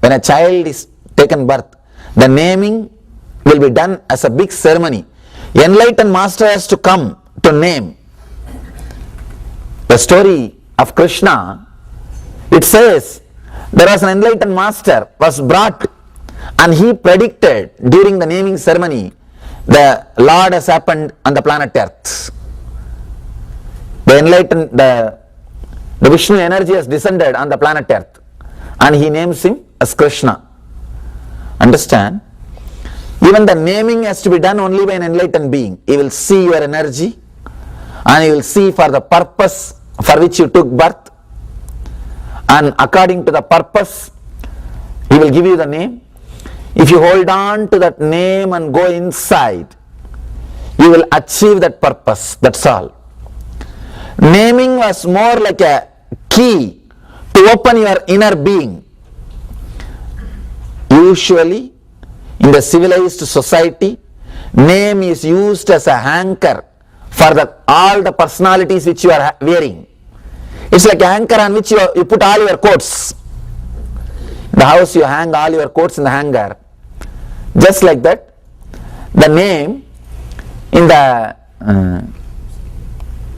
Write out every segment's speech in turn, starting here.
when a child is taken birth, the naming will be done as a big ceremony. Enlightened master has to come to name. The story of Krishna, it says there was an enlightened master was brought and he predicted during the naming ceremony the Lord has happened on the planet Earth. The enlightened, the Vishnu energy has descended on the planet Earth and he names him as Krishna. Understand? Even the naming has to be done only by an enlightened being. He will see your energy and he will see for the purpose for which you took birth, and according to the purpose he will give you the name. If you hold on to that name and go inside, you will achieve that purpose. That's all. Naming was more like a key to open your inner being. Usually in the civilized society, name is used as a anchor for all the personalities which you are wearing. It's like an anchor on which you put all your coats. In the house you hang all your coats in the hanger. Just like that, the name in the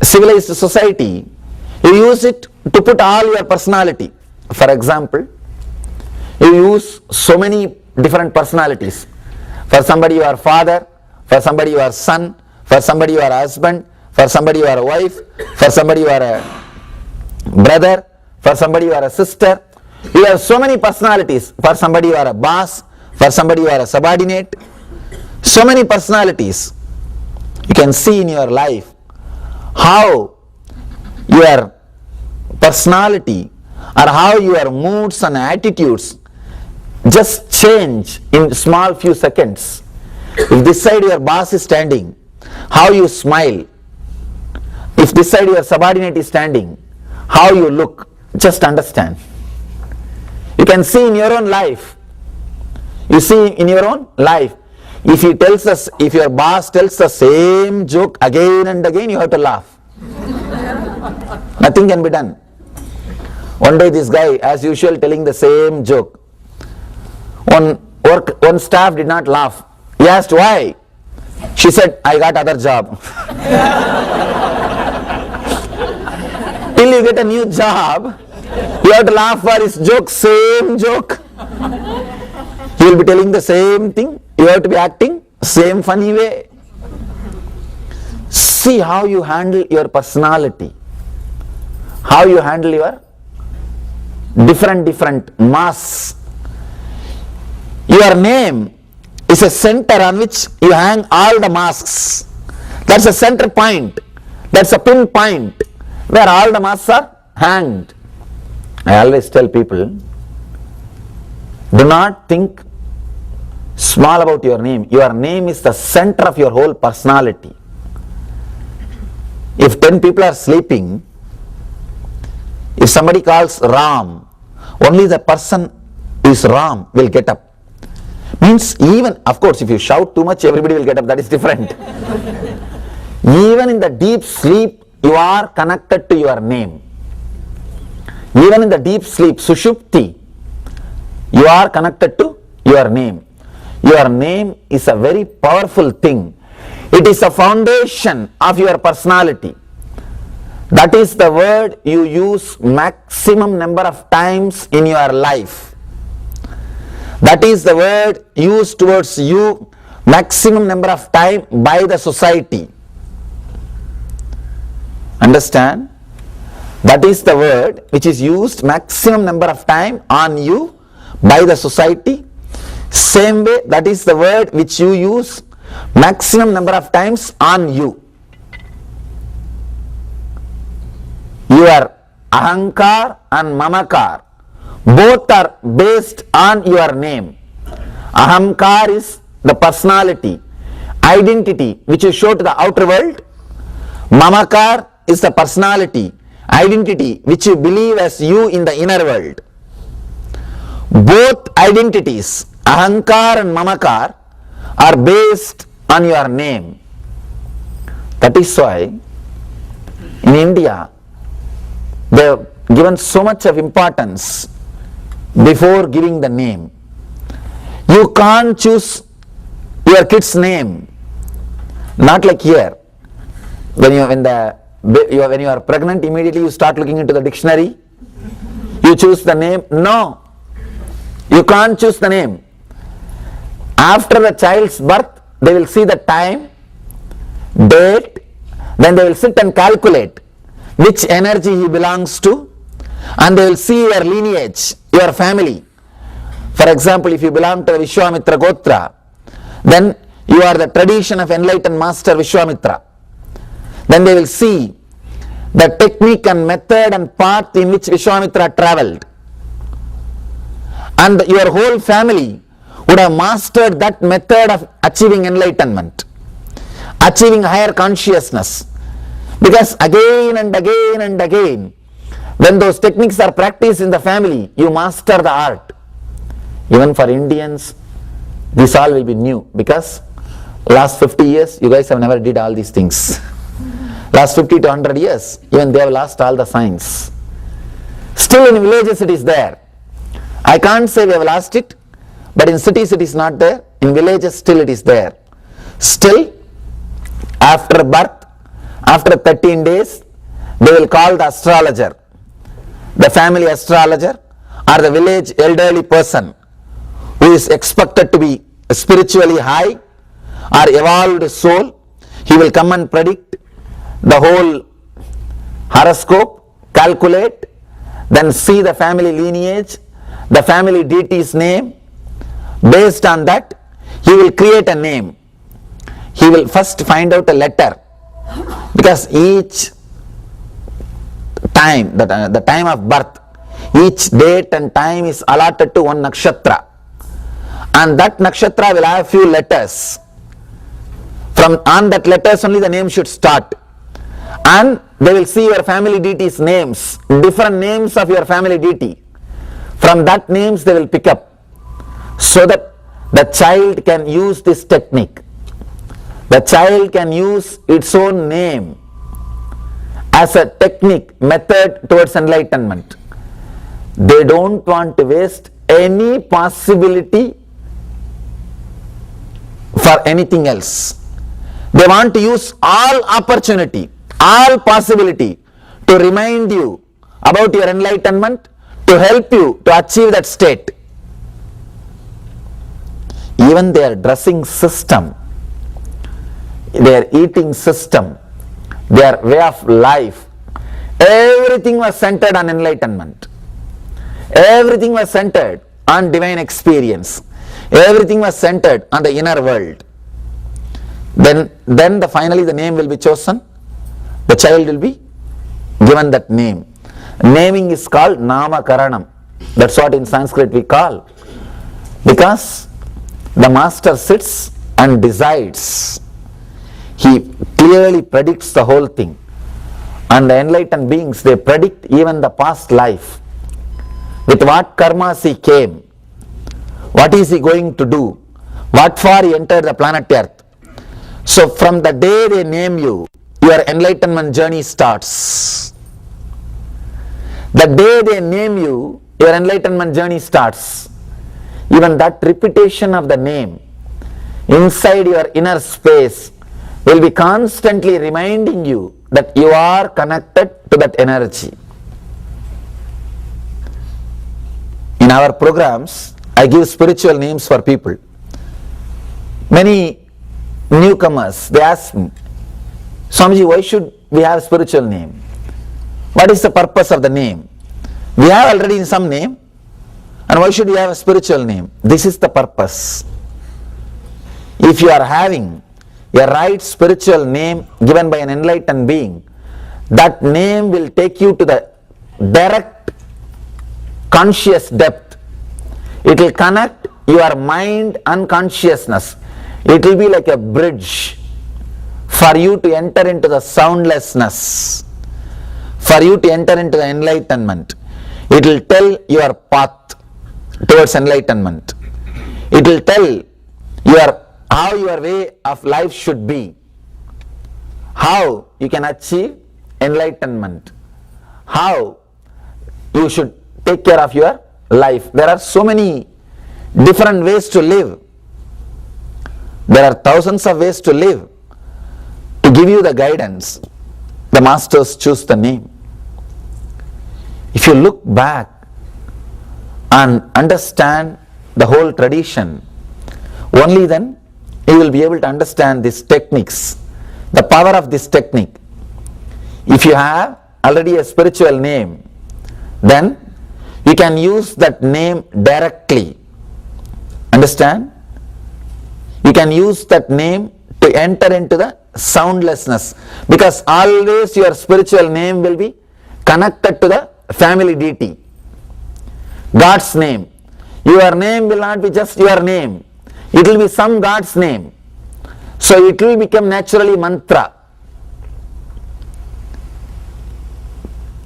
civilized society, you use it to put all your personality. For example, you use so many different personalities. For somebody you are father, for somebody you are son, for somebody you are husband, for somebody you are a wife, for somebody you are a brother, for somebody you are a sister. You have so many personalities. For somebody you are a boss, for somebody you are a subordinate. So many personalities. You can see in your life how your personality or how your moods and attitudes just change in small few seconds. If this side your boss is standing, how you smile. If this side your subordinate is standing, how you look. Just understand. You can see in your own life. You see in your own life. If he tells us, if your boss tells the same joke again and again, you have to laugh. Nothing can be done. One day this guy, as usual, telling the same joke. One staff did not laugh. He asked why. She said, I got other job. Till you get a new job, you have to laugh for his joke, same joke. He will be telling the same thing. You have to be acting same funny way. See how you handle your personality. How you handle your different masks. Your name is a center on which you hang all the masks. That's a center point. That's a pin point where all the masks are hanged. I always tell people, do not think small about your name. Your name is the center of your whole personality. If 10 people are sleeping, if somebody calls Ram, only the person who is Ram will get up. Means even, of course, if you shout too much, everybody will get up. That is different. Even in the deep sleep, you are connected to your name. Even in the deep sleep, Sushupti, you are connected to your name. Your name is a very powerful thing. It is a foundation of your personality. That is the word you use maximum number of times in your life. That is the word used towards you maximum number of time by the society. Understand? That is the word which is used maximum number of time on you by the society. Same way, that is the word which you use maximum number of times on you. Your ahankar and mamakar both are based on your name. Ahankar is the personality, identity which you show to the outer world. Mamakar is the personality, identity which you believe as you in the inner world. Both identities, Ahankar and Mamakar, are based on your name. That is why in India they have given so much of importance before giving the name. You can't choose your kid's name. Not like here. When you are pregnant, immediately you start looking into the dictionary. You choose the name. No. You can't choose the name. After the child's birth, they will see the time, date, then they will sit and calculate which energy he belongs to, and they will see your lineage, your family. For example, if you belong to the Vishwamitra Gotra, then you are the tradition of enlightened master Vishwamitra. Then they will see the technique and method and path in which Vishwamitra traveled. And your whole family would have mastered that method of achieving enlightenment, achieving higher consciousness. Because again and again and again, when those techniques are practiced in the family, you master the art. Even for Indians, this all will be new, because last 50 years, you guys have never did all these things. Last 50 to 100 years, even they have lost all the science. Still in villages it is there. I can't say we have lost it, but in cities it is not there. In villages still it is there. Still, after birth, after 13 days, they will call the astrologer, the family astrologer, or the village elderly person who is expected to be spiritually high or evolved soul. He will come and predict the whole horoscope, calculate, then see the family lineage, the family deity's name. Based on that, he will create a name. He will first find out a letter, because each time, the time of birth, each date and time is allotted to one nakshatra, and that nakshatra will have few letters. On that letters only the name should start, and they will see your family deity's names, different names of your family deity. From that names they will pick up, so that the child can use this technique. The child can use its own name as a technique, method towards enlightenment. They don't want to waste any possibility for anything else. They want to use all opportunity, all possibility to remind you about your enlightenment, to help you to achieve that state. Even their dressing system, their eating system, their way of life, everything was centered on enlightenment. Everything was centered on divine experience. Everything was centered on the inner world. Then finally the name will be chosen. The child will be given that name. Naming is called Namakaranam. That's what in Sanskrit we call. Because the master sits and decides. He clearly predicts the whole thing. And the enlightened beings, they predict even the past life. With what karmas he came. What is he going to do? What for he entered the planet Earth. So from the day they name you, your enlightenment journey starts. The day they name you, your enlightenment journey starts. Even that repetition of the name inside your inner space will be constantly reminding you that you are connected to that energy. In our programs, I give spiritual names for people. Many newcomers, they ask me, Swamiji, why should we have a spiritual name? What is the purpose of the name? We have already some name, and why should we have a spiritual name? This is the purpose. If you are having a right spiritual name given by an enlightened being, that name will take you to the direct conscious depth. It will connect your mind and consciousness. It will be like a bridge for you to enter into the soundlessness, for you to enter into the enlightenment. It will tell your path towards enlightenment. It will tell how your way of life should be, how you can achieve enlightenment, how you should take care of your life. There are so many different ways to live. There are thousands of ways to live. To give you the guidance, the masters choose the name. If you look back and understand the whole tradition, only then you will be able to understand these techniques, the power of this technique. If you have already a spiritual name, then you can use that name directly. Understand? You can use that name to enter into the soundlessness, because always your spiritual name will be connected to the family deity, God's name. Your name will not be just your name, it will be some God's name. So it will become naturally mantra.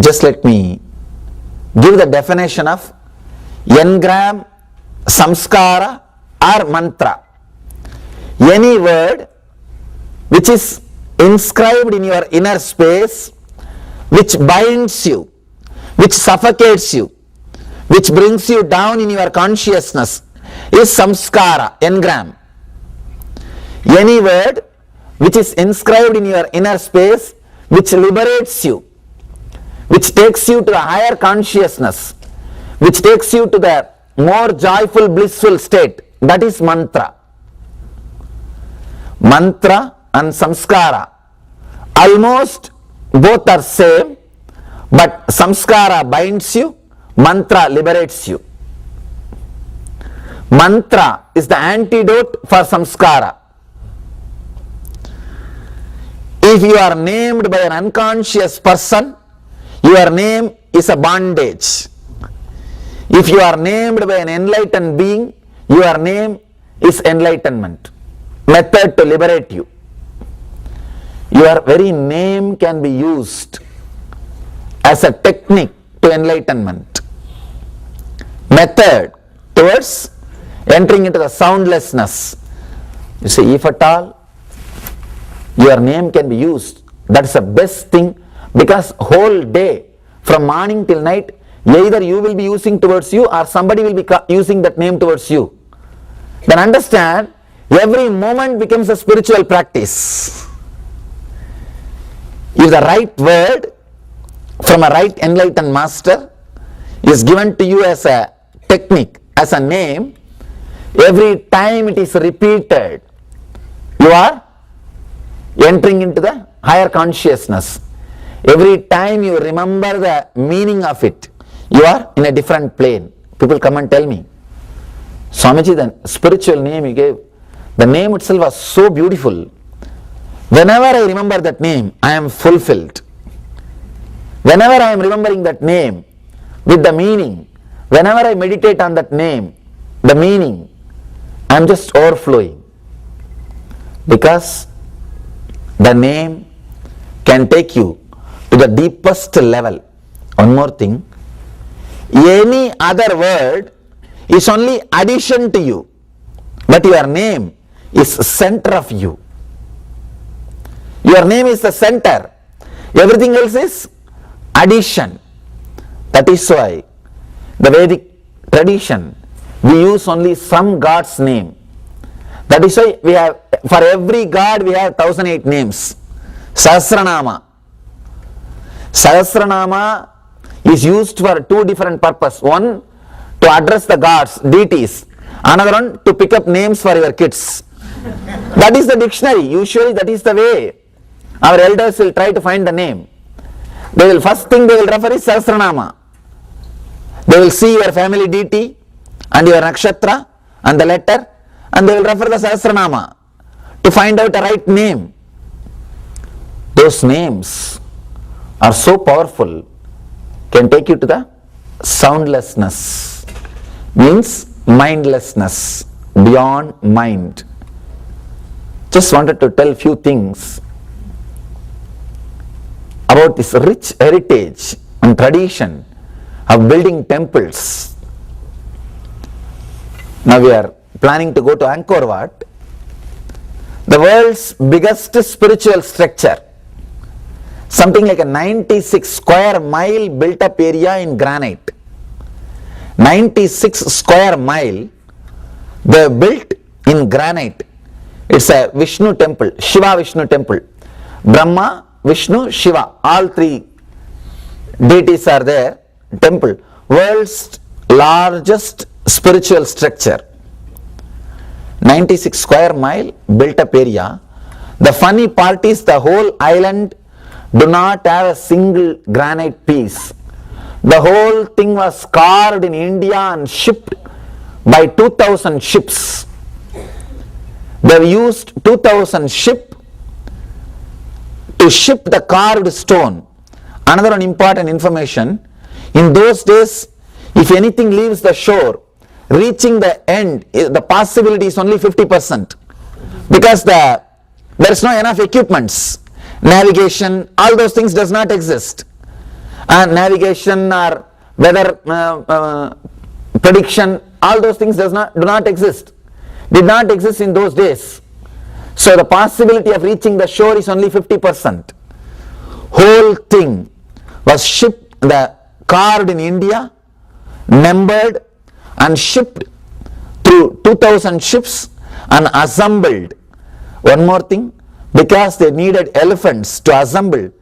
Just let me give the definition of engram, samskara or mantra. Any word which is inscribed in your inner space, which binds you, which suffocates you, which brings you down in your consciousness, is samskara, engram. Any word which is inscribed in your inner space, which liberates you, which takes you to a higher consciousness, which takes you to the more joyful, blissful state, that is mantra. Mantra and samskara, almost both are same, but samskara binds you, mantra liberates you. Mantra is the antidote for samskara. If you are named by an unconscious person, your name is a bondage. If you are named by an enlightened being, your name is enlightenment, method to liberate you. Your very name can be used as a technique to enlightenment, method towards entering into the soundlessness. You see, if at all your name can be used, that's the best thing, because whole day from morning till night, either you will be using towards you or somebody will be using that name towards you. Then understand, every moment becomes a spiritual practice. If the right word from a right enlightened master is given to you as a technique, as a name, every time it is repeated, you are entering into the higher consciousness. Every time you remember the meaning of it, you are in a different plane. People come and tell me, Swamiji, the spiritual name you gave, the name itself was so beautiful. Whenever I remember that name, I am fulfilled. Whenever I am remembering that name with the meaning, whenever I meditate on that name, the meaning, I am just overflowing. Because the name can take you to the deepest level. One more thing, any other word is only addition to you, but your name is center of you. Your name is the center, everything else is addition. That is why the Vedic tradition, we use only some God's name. That is why we have, for every God we have 1008 names. Sahasranama. Sahasranama is used for two different purposes. One, to address the gods, deities. Another one, to pick up names for your kids. That is the dictionary. Usually that is the way our elders will try to find the name. They will, first thing they will refer is Sahasranama. They will see your family deity and your nakshatra and the letter, and they will refer the Sahasranama to find out the right name. Those names are so powerful, can take you to the soundlessness, means mindlessness, beyond mind. Just wanted to tell few things about this rich heritage and tradition of building temples. Now we are planning to go to Angkor Wat, the world's biggest spiritual structure, something like a 96 square mile built up area in granite. 96 square mile they built in granite. It's a Vishnu temple, Shiva Vishnu temple. Brahma, Vishnu, Shiva, all three deities are there. Temple, world's largest spiritual structure. 96 square mile built up area. The funny part is the whole island do not have a single granite piece. The whole thing was carved in India and shipped by 2000 ships. They used 2000 ship to ship the carved stone. Another one important information, in those days, if anything leaves the shore, reaching the end, the possibility is only 50%, because there is no enough equipments. Navigation, all those things does not exist. And navigation or weather prediction, all those things do not exist. Did not exist in those days. So the possibility of reaching the shore is only 50%. Whole thing was shipped, carved in India, numbered and shipped through 2000 ships and assembled. One more thing, because they needed elephants to assemble,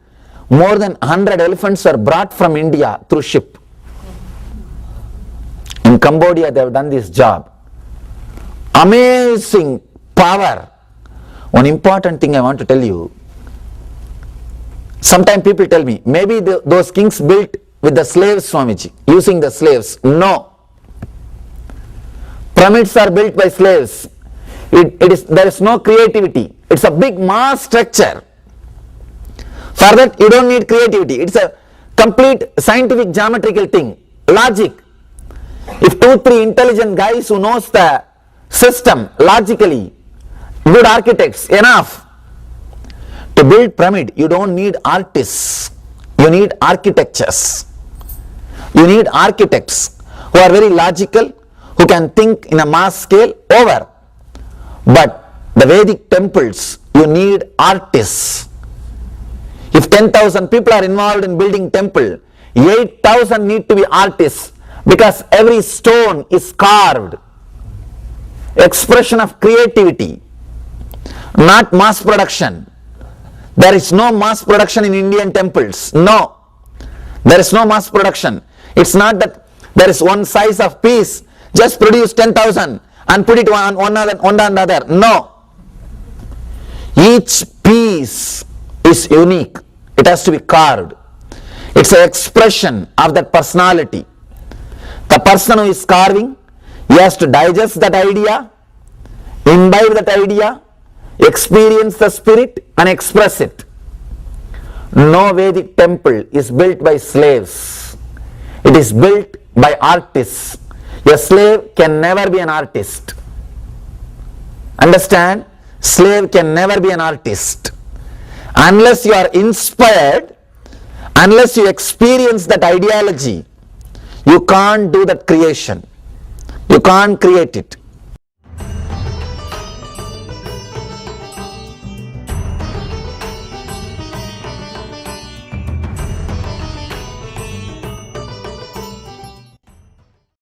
more than 100 elephants were brought from India through ship. In Cambodia they have done this job. Amazing power. One important thing I want to tell you, sometimes people tell me, maybe those kings built with the slaves, Swamiji, using the slaves. No. Pyramids are built by slaves. There is no creativity. It's a big mass structure. For that you don't need creativity. It's a complete scientific geometrical thing. Logic. If 2-3 intelligent guys who knows the system logically, good architects, enough. To build pyramid, you don't need artists. You need architectures. You need architects who are very logical, who can think in a mass scale over. But the Vedic temples, you need artists. If 10,000 people are involved in building temple, 8,000 need to be artists, because every stone is carved. Expression of creativity, not mass production. There is no mass production in Indian temples. No. There is no mass production. It's not that there is one size of piece, just produce 10,000 and put it on one another. No. Each piece is unique. It has to be carved. It's an expression of that personality. The person who is carving, he has to digest that idea, imbibe that idea, experience the spirit and express it. No Vedic temple is built by slaves. It is built by artists. A slave can never be an artist. Understand? Slave can never be an artist. Unless you are inspired, unless you experience that ideology, you can't do that creation. You can't create it.